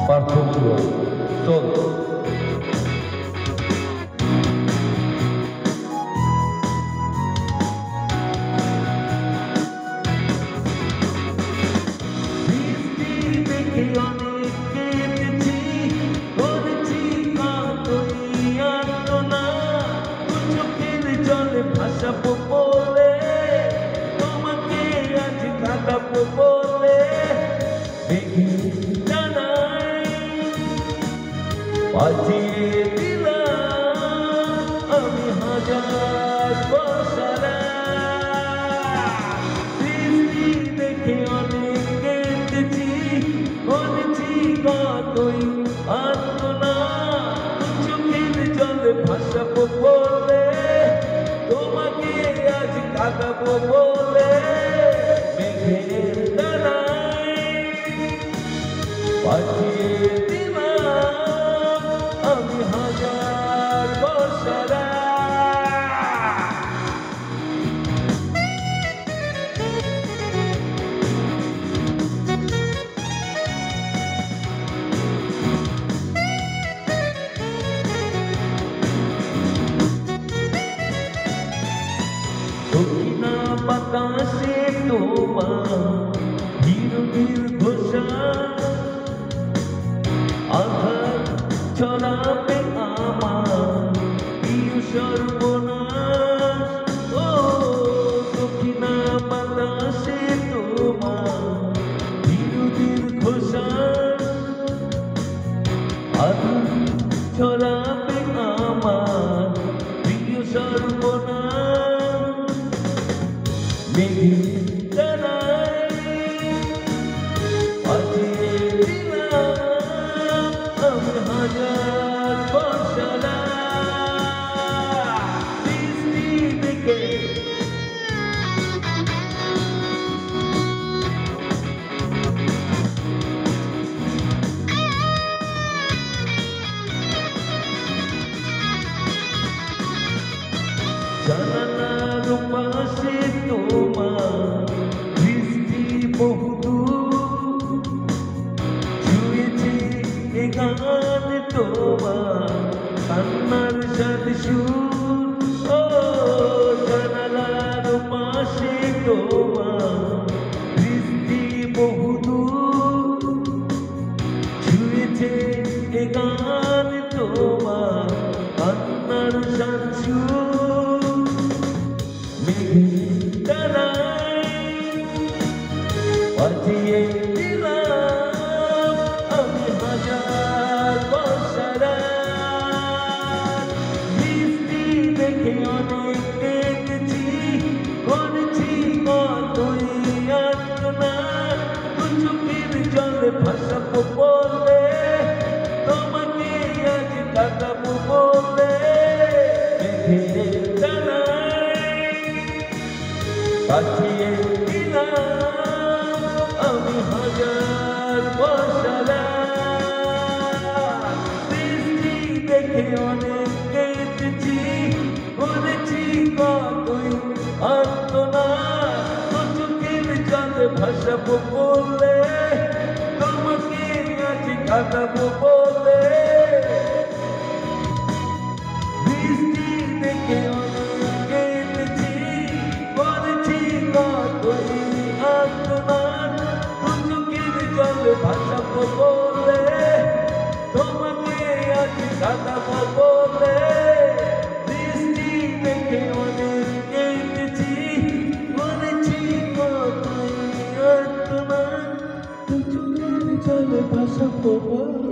পার্থক্য চল। ভাসাবো বলে তোমাকে আজ কাটাবো বলে জানাই বাজিয়ে দিলাম আমি হাজার বছরা বৃষ্টি দেখে অনেক কেটেছি বলেছি কতই আত্মনা চোখের জলে ভাসাবো বলে তোমাকে আজ কাটাবো বলে মেঘের ডানায় বাজিয়ে দিলাম আমি হাজার বছরা। দক্ষিণা বাতাসে তোমার ধীর ঘোষা আঘাত ছড়াবে আমার প্রিয় সর্বনাশ। ও দক্ষিণা বাতাসে তোমার ধীর ঘোষা আঘাত ছড়াবে আমার প্রিয় সর্বনাশ। মেঘের ডানায় বাজিয়ে দিলাম আমি হাজার বছরা বৃষ্টি দেখে জানালার পাশে তোমার বৃষ্টি বহুদূর ছুঁয়েছে এ গান তোমার কান্নার সাথ সুর। ও জানালার পাশে তোমার বৃষ্টি বহুদূর ছুঁয়েছে এ গান তোমার কান্নার সাথ সুর। মেঘের ডানায় বাজিয়ে দিলাম আমি হাজার বছরা বৃষ্টি দেখে অনেক কেটেছি করেছি কতই আত্মনা চোখের জলে ভাসাবো বলে তোমাকে আজ কাটাবো বলে মেঘের ডানায় বাজিয়ে দিলাম আমি হাজার বছরা বৃষ্টি দেখে অনেক কেটেছি করেছি কতই আত্মনা চোখের জলে ভাসাবো বলে তোমাকে আজ কাটাবো বলে বৃষ্টি দেখে অনেক কেটেছি করেছি কতই আত্মনা চোখের জলে ভাসাবো বলে তোমাকে আজ কাটাবো বলে বৃষ্টি দেখে অনেক কেটেছি করেছি কতই আত্মনা চোখের জলে ভাসাবো বলে।